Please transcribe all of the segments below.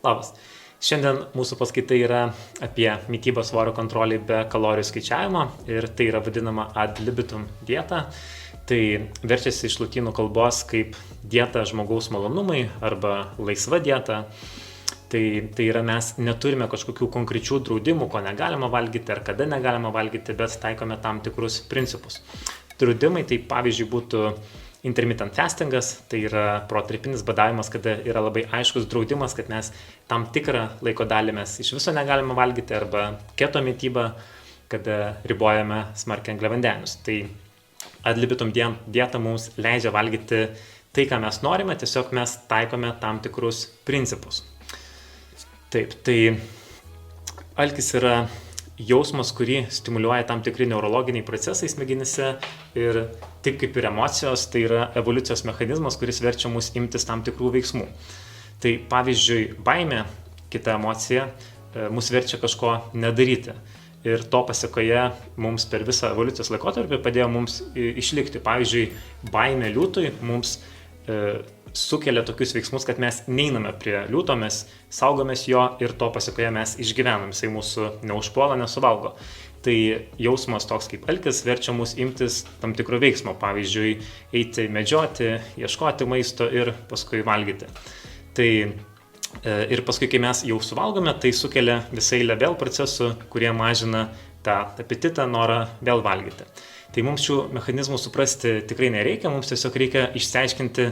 Labas. Šiandien mūsų paskaita yra apie mitybą svorio kontrolį be kalorijų skaičiavimo ir tai yra vadinama ad libitum dieta. Tai verčiasi iš lotynų kalbos kaip dieta žmogaus malonumui arba laisva dieta. Tai yra mes neturime kažkokių konkrečių draudimų, ko negalima valgyti ar kada negalima valgyti, bet taikome tam tikrus principus. Draudimai tai pavyzdžiui būtų intermittent fastingas, tai yra protarpinis badavimas, kada yra labai aiškus draudimas, kad mes tam tikrą laiko dalį mes iš viso negalime valgyti, arba keto mityba, kada ribojame smarkiai angliavandenius. Tai ad libitum dieta mums leidžia valgyti tai, ką mes norime, tiesiog mes taikome tam tikrus principus. Taip, tai alkis yra jausmas, kurį stimuliuoja tam tikri neurologiniai procesai smegenyse ir taip kaip ir emocijos, tai yra evoliucijos mechanizmas, kuris verčia mus imtis tam tikrų veiksmų. Tai pavyzdžiui, baimė, kita emocija, mus verčia kažko nedaryti. Ir to pasekoje mums per visą evoliucijos laikotarpį padėjo mums išlikti. Pavyzdžiui, baimė liūtui mums sukelia tokius veiksmus, kad mes neiname prie liūto, mes saugomės jo ir to pasekoje mes išgyvenam, jisai mūsų neužpuola, nesuvalgo. Tai jausmas toks kaip alkis verčia mus imtis tam tikro veiksmo, pavyzdžiui, eiti medžioti, ieškoti maisto ir paskui valgyti. Tai ir paskui, kai mes jau suvalgome, tai sukelia visai eilę vėl procesų, kurie mažina tą apetitą, norą vėl valgyti. Tai mums šių mechanizmų suprasti tikrai nereikia, mums tiesiog reikia išsiaiškinti,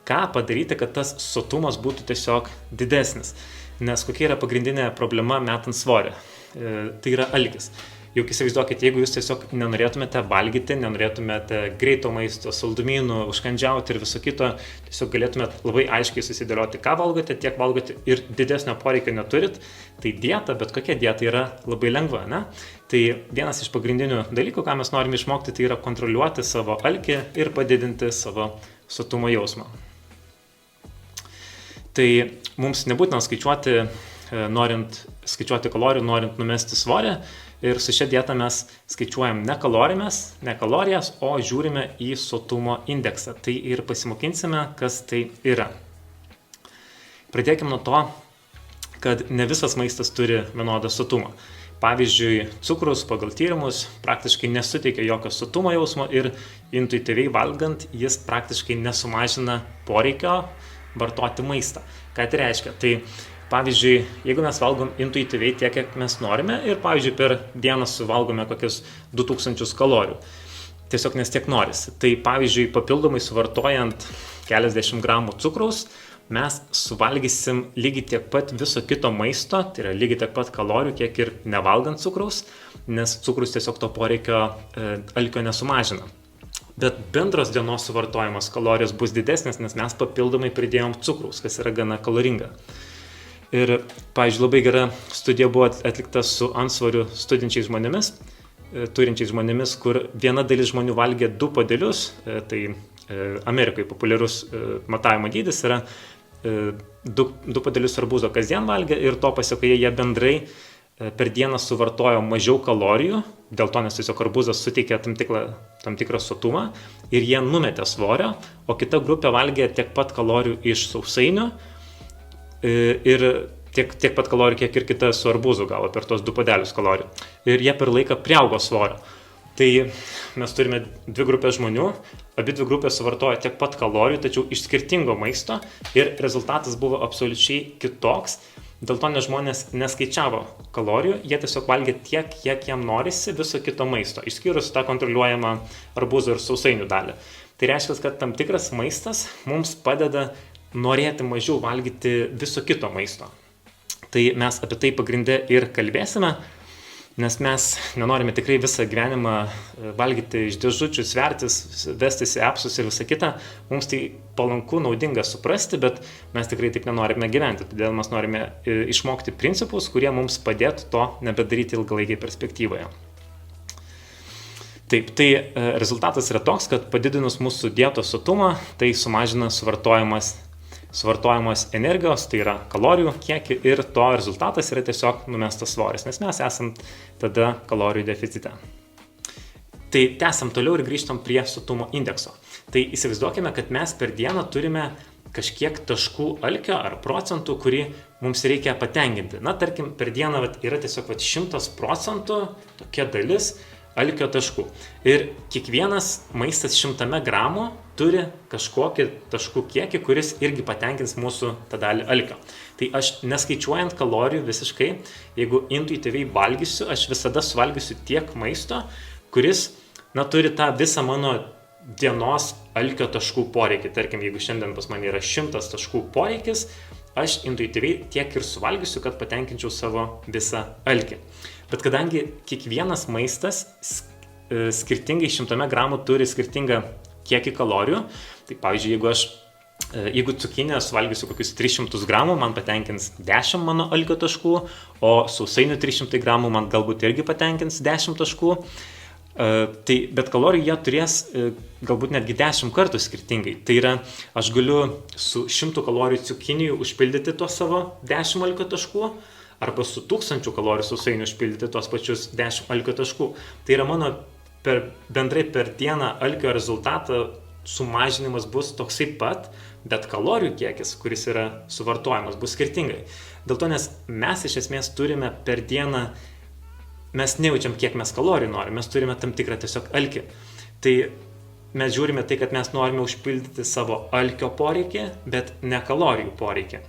ką padaryti, kad tas sotumas būtų tiesiog didesnis. Nes kokia yra pagrindinė problema metant svorį? Tai yra alkis. Juk įsivaizduokit, jeigu jūs tiesiog nenorėtumėte valgyti, nenorėtumėte greito maisto, saldumynų, užkandžiauti ir viso kito, tiesiog galėtumėte labai aiškiai susidėlioti, ką valgote, tiek valgote ir didesnio poreikio neturit, tai dieta, bet kokia dieta yra labai lengva, ne? Tai vienas iš pagrindinių dalykų, ką mes norime išmokti, tai yra kontroliuoti savo alkį ir padidinti savo sotumo jausmą. Tai mums nebūtina skaičiuoti kalorijų, norint numesti svorį. Ir su šia dieta mes skaičiuojam ne kalorijas, o žiūrime į sotumo indeksą. Tai ir pasimokinsime, kas tai yra. Pradėkime nuo to, kad ne visas maistas turi vienodą sotumą. Pavyzdžiui, cukrus pagal tyrimus praktiškai nesuteikia jokio sotumo jausmo ir intuityviai valgant jis praktiškai nesumažina poreikio vartoti maistą. Ką tai reiškia? Tai pavyzdžiui, jeigu mes valgom intuityviai tiek, kiek mes norime ir pavyzdžiui per dieną suvalgome kokius 2000 kalorijų, tiesiog nes tiek norisi. Tai pavyzdžiui, papildomai suvartojant keliasdešimt gramų cukraus, mes suvalgysim lygiai tiek pat viso kito maisto, tai yra lygiai tiek pat kalorijų, kiek ir nevalgant cukraus, nes cukrus tiesiog to poreikio alkio nesumažina. Bet bendros dienos suvartojimas kalorijos bus didesnės, nes mes papildomai pridėjom cukraus, kas yra gana kaloringa. Ir, pavyzdžiui, labai gera studija buvo atlikta su antsvoriu turinčiais žmonėmis, kur viena dalis žmonių valgė 2 puodelius, tai Amerikoje populiarus matavimo dydis yra 2 puodelius arbūzo kasdien valgė ir to pasekoje jie bendrai per dieną suvartojo mažiau kalorijų, dėl to nes tiesiog arbūzas suteikia tam tikrą sotumą ir jie numetė svorio, o kita grupė valgė tiek pat kalorijų iš sausainių ir tiek pat kalorijų, kiek ir kita su arbūzu gavo per tos 2 puodelius kalorijų. Ir jie per laiką priaugo svorio. Tai mes turime 2 grupės žmonių, abi 2 grupės suvartojo tiek pat kalorijų, tačiau iš skirtingo maisto ir rezultatas buvo absoliučiai kitoks. Dėl to nes žmonės neskaičiavo kalorijų, jie tiesiog valgė tiek, kiek jam norisi viso kito maisto, išskyrus tą kontroliuojamą arbūzo ir sausainių dalį. Tai reiškia, kad tam tikras maistas mums padeda norėti mažiau valgyti viso kito maisto. Tai mes apie tai pagrinde ir kalbėsime, nes mes nenorime tikrai visą gyvenimą valgyti iš dėžučių, svertis, vestis į appsus ir visą kitą. Mums tai palanku, naudinga suprasti, bet mes tikrai taip nenorime gyventi. Todėl mes norime išmokti principus, kurie mums padėtų to nebedaryti ilgalaikiai perspektyvoje. Taip, tai rezultatas yra toks, kad padidinus mūsų dietos sotumą, tai sumažina suvartojamos energijos, tai yra kalorijų kiekį ir to rezultatas yra tiesiog numestas svoris, nes mes esam tada kalorijų deficite. Tai tęsam toliau ir grįžtam prie sotumo indekso. Tai įsivaizduokime, kad mes per dieną turime kažkiek taškų alkio ar procentų, kurį mums reikia patenkinti. Na, tarkim, per dieną yra tiesiog 100% tokia dalis alkio taškų. Ir kiekvienas maistas 100 gramų turi kažkokį taškų kiekį, kuris irgi patenkins mūsų tą dalį alkio. Tai aš neskaičiuojant kalorijų visiškai, jeigu intuityviai valgysiu, aš visada suvalgysiu tiek maisto, kuris, turi tą visą mano dienos alkio taškų poreikį. Tarkim, jeigu šiandien pas mane yra 100 taškų poreikis, aš intuityviai tiek ir suvalgysiu, kad patenkinčiau savo visą alkį. Bet kadangi kiekvienas maistas skirtingai 100 gramų turi skirtingą kiekį kalorijų, tai pavyzdžiui, jeigu cukinę suvalgysiu kokius 300 gramų, man patenkins 10 mano alkio taškų, o sausainių 300 gramų man galbūt irgi patenkins 10 taškų. Bet kalorijų jie turės galbūt netgi 10 kartų skirtingai. Tai yra, aš galiu su 100 kalorijų cukinijų užpildyti tuos savo 10 alkio taškų, arba su 1000 kalorijų sausainių užpildyti tuos pačius 10 alkio taškų. Tai yra mano bendrai per dieną alkio rezultatą sumažinimas bus toksai pat, bet kalorijų kiekis, kuris yra suvartojamas, bus skirtingai. Dėl to, nes mes iš esmės turime per dieną, mes nejaučiam, kiek mes kalorijų norime, mes turime tam tikrą tiesiog alkį. Tai mes žiūrime tai, kad mes norime užpildyti savo alkio poreikį, bet ne kalorijų poreikį.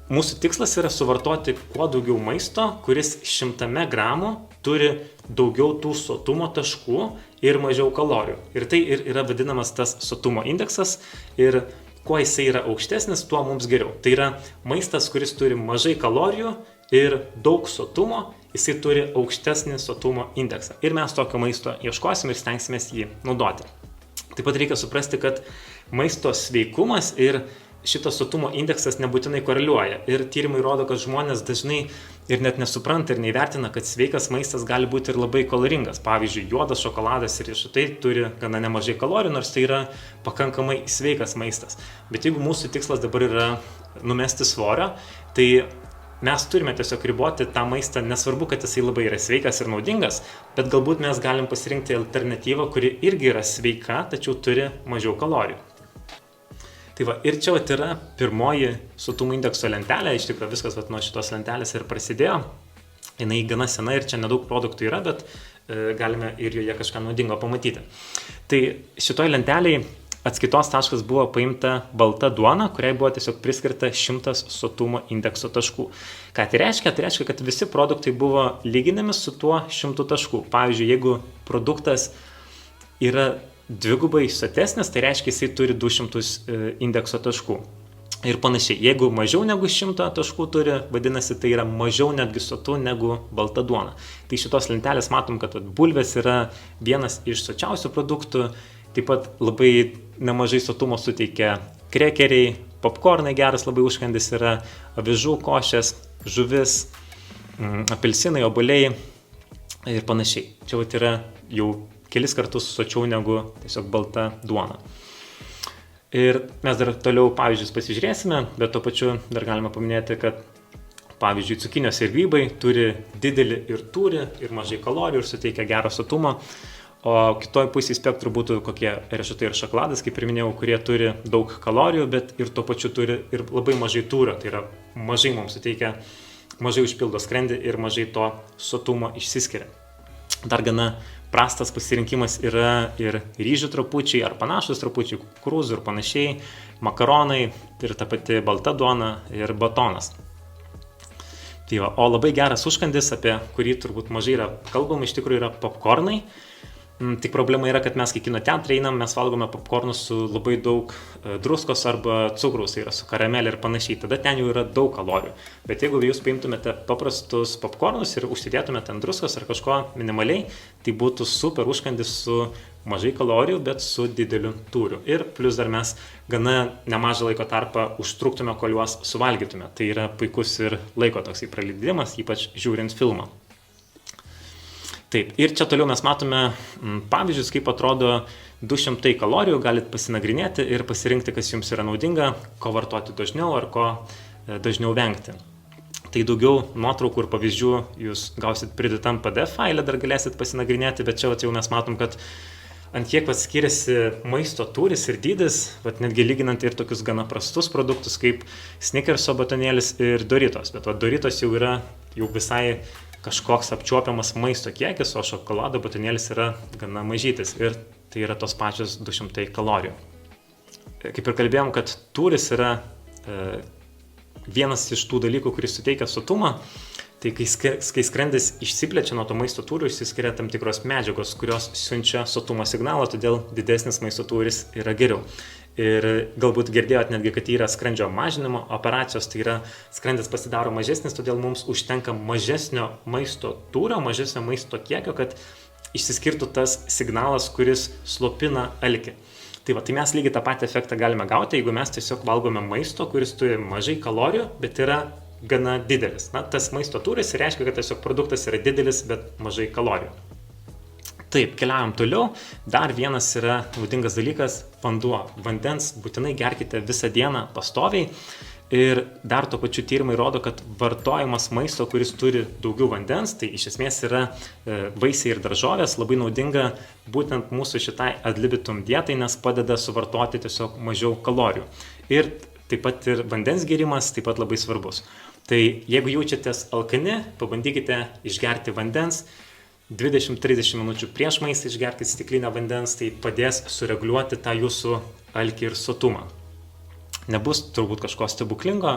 Mūsų tikslas yra suvartoti kuo daugiau maisto, kuris 100 gramų turi daugiau tų sotumo taškų ir mažiau kalorijų. Ir tai ir yra vadinamas tas sotumo indeksas ir kuo jisai yra aukštesnis, tuo mums geriau. Tai yra maistas, kuris turi mažai kalorijų ir daug sotumo, jisai turi aukštesnį sotumo indeksą. Ir mes tokio maisto ieškosim ir stengsimės jį naudoti. Taip pat reikia suprasti, kad maisto sveikumas ir šitas sotumo indeksas nebūtinai koreliuoja. Ir tyrimai rodo, kad žmonės dažnai ir net nesupranta ir neįvertina, kad sveikas maistas gali būti ir labai kaloringas. Pavyzdžiui, juodas šokoladas ir riešutai turi gana nemažai kalorijų, nors tai yra pakankamai sveikas maistas. Bet jeigu mūsų tikslas dabar yra numesti svorio, tai mes turime tiesiog riboti tą maistą, nesvarbu, kad jisai labai yra sveikas ir naudingas, bet galbūt mes galim pasirinkti alternatyvą, kuri irgi yra sveika, tačiau turi mažiau kalorijų. Tai va, ir čia yra pirmoji sotumo indekso lentelė, iš tikrųjų viskas nuo šitos lentelės ir prasidėjo. Jinai gana sena ir čia nedaug produktų yra, bet galime ir joje kažką naudingo pamatyti. Tai šitoj lenteliai atskaitos taškas buvo paimta balta duona, kuriai buvo tiesiog priskirta 100 sotumo indekso taškų. Ką tai reiškia? Tai reiškia, kad visi produktai buvo lyginami su tuo 100 taškų. Pavyzdžiui, jeigu produktas yra dvigubai sotesnis, tai reiškia, jisai turi 200 indekso taškų. Ir panašiai, jeigu mažiau negu 100 taškų turi, vadinasi, tai yra mažiau netgi sotu negu balta duona. Tai šitos lentelės matom, kad bulvės yra vienas iš sočiausių produktų, taip pat labai nemažai sotumo suteikia krekeriai, popkornai geras labai užkandis yra, avižų košės, žuvis, apelsinai, obuoliai ir panašiai. Čia yra jau kelis kartus sočiau negu tiesiog balta duona. Ir mes dar toliau pavyzdžius pasižiūrėsime, bet tuo pačiu dar galima paminėti, kad pavyzdžiui cukinijos ir grybai turi didelį ir turi ir mažai kalorijų ir suteikia gerą sotumą, o kitoj pusėje spektrų būtų kokie riešutai ir šokoladas, kaip ir minėjau, kurie turi daug kalorijų, bet ir tuo pačiu turi ir labai mažai tūrio, tai yra mažai mums suteikia, mažai užpildo skrandį ir mažai to sotumo išsiskiria. Dar gana prastas pasirinkimas yra ir ryžių trapučiai ar panašus trapučiai, kukurūzų ir panašiai, makaronai ir ta pati balta duona ir batonas. Tai va, o labai geras užkandis, apie kurį turbūt mažai yra kalbama, iš tikrųjų yra popkornai. Tik problema yra, kad mes kai kino teatrą einam, mes valgome popkornus su labai daug druskos arba cukraus, tai yra su karamelė ir panašiai. Tada ten jau yra daug kalorijų. Bet jeigu jūs paimtumėte paprastus popkornus ir užsidėtumėte ant druskos ar kažko minimaliai, tai būtų super užkandis su mažai kalorijų, bet su dideliu tūriu. Ir plus dar mes gana nemažą laiko tarpą užtruktume, kol juos suvalgytume. Tai yra puikus ir laiko toksai praleidimas, ypač žiūrint filmą. Taip, ir čia toliau mes matome pavyzdžius, kaip atrodo 200 kalorijų, galite pasinagrinėti ir pasirinkti, kas jums yra naudinga, ko vartoti dažniau ar ko dažniau vengti. Tai daugiau nuotraukų ir pavyzdžių jūs gausit pridėtam PDF failę, dar galėsit pasinagrinėti, bet čia jau mes matom, kad ant kiek skiriasi maisto tūris ir dydis, netgi lyginant ir tokius gana prastus produktus kaip Snickerso batonėlis ir Doritos. Bet Doritos jau yra visai kažkoks apčiuopiamas maisto kiekis, o šokolado batonėlis yra gana mažytis ir tai yra tos pačios 200 kalorijų. Kaip ir kalbėjom, kad tūris yra vienas iš tų dalykų, kuris suteikia sotumą. Tai kai skrandis išsiplečia nuo to maisto tūrio, išsiskiria tam tikros medžiagos, kurios siunčia sotumo signalą, todėl didesnis maisto tūris yra geriau. Ir galbūt girdėjot netgi, kad yra skrandžio mažinimo operacijos, tai yra skrandis pasidaro mažesnis, todėl mums užtenka mažesnio maisto tūrio, mažesnio maisto kiekio, kad išsiskirtų tas signalas, kuris slopina alkį. Tai mes lygiai tą patį efektą galime gauti, jeigu mes tiesiog valgome maisto, kuris turi mažai kalorijų, bet yra gana didelis. Tas maisto tūris reiškia, kad tiesiog produktas yra didelis, bet mažai kalorijų. Taip, keliaujam toliau. Dar vienas yra naudingas dalykas – vanduo. Vandens būtinai gerkite visą dieną pastoviai. Ir dar to pačiu tyrimai rodo, kad vartojimas maisto, kuris turi daugiau vandens, tai iš esmės yra vaisiai ir daržovės, labai naudinga būtent mūsų šitai ad libitum dietai, nes padeda suvartoti tiesiog mažiau kalorijų. Ir taip pat ir vandens gėrimas taip pat labai svarbus. Tai jeigu jaučiatės alkani, pabandykite išgerti vandens, 20-30 minučių prieš maistą išgerkite stiklinę vandens, tai padės sureguliuoti tą jūsų alkį ir sotumą. Nebus turbūt kažko stebuklingo,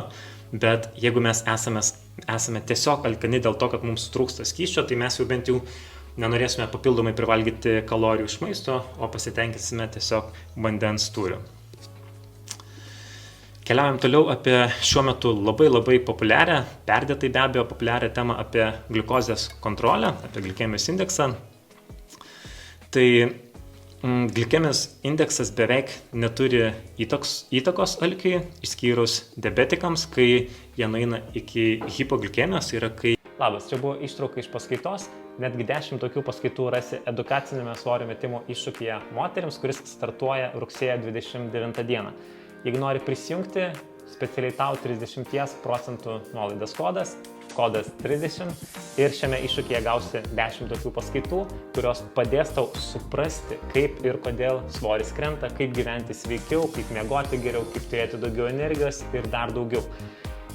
bet jeigu mes esame tiesiog alkani dėl to, kad mums trūksta skysčio, tai mes jau bent jau nenorėsime papildomai privalgyti kalorijų iš maisto, o pasitenkinsime tiesiog vandens tūriu. Keliaujam toliau apie šiuo metu labai populiarią, perdėtai be abejo populiarią temą apie gliukozės kontrolę, apie glikemijos indeksą. Tai glikemijos indeksas beveik neturi įtakos alkiui, išskyrus diabetikams, kai jie nueina iki hipoglikemijos, tai yra kai... Labas, čia buvo ištrauka iš paskaitos, netgi 10 tokių paskaitų rasi edukacinėme svorio metimo iššūkyje moterims, kuris startuoja rugsėjo 29 dieną. Jeigu nori prisijungti, specialiai tau 30% nuolaidos kodas 30 ir šiame iššūkyje gausi 10 tokių paskaitų, kurios padės tau suprasti, kaip ir kodėl svoris krenta, kaip gyventi sveikiau, kaip miegoti geriau, kaip turėti daugiau energijos ir dar daugiau.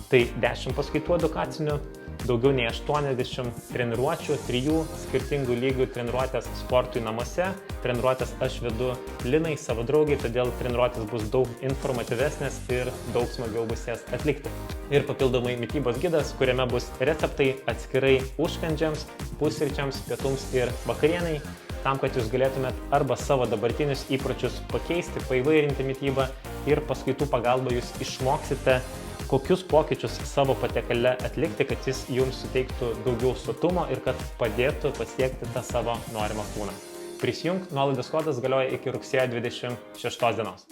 Tai 10 paskaitų edukacinių, daugiau nei 80 treniruočių, 3 skirtingų lygių treniruotės sportui namuose. Treniruotės aš vedu Linai, savo draugiai, todėl treniruotės bus daug informatyvesnės ir daug smagiau bus jas atlikti. Ir papildomai mitybos gidas, kuriame bus receptai atskirai užkandžiams, pusryčiams, pietums ir vakarienai, tam, kad jūs galėtumėt arba savo dabartinius įpročius pakeisti, paįvairinti mitybą ir paskaitų pagalba jūs išmoksite, kokius pokyčius savo patiekale atlikti, kad jis jums suteiktų daugiau sotumo ir kad padėtų pasiekti tą savo norimą kūną. Prisijunk, nuolaidos kodas galioja iki rugsėjo 26 dienos.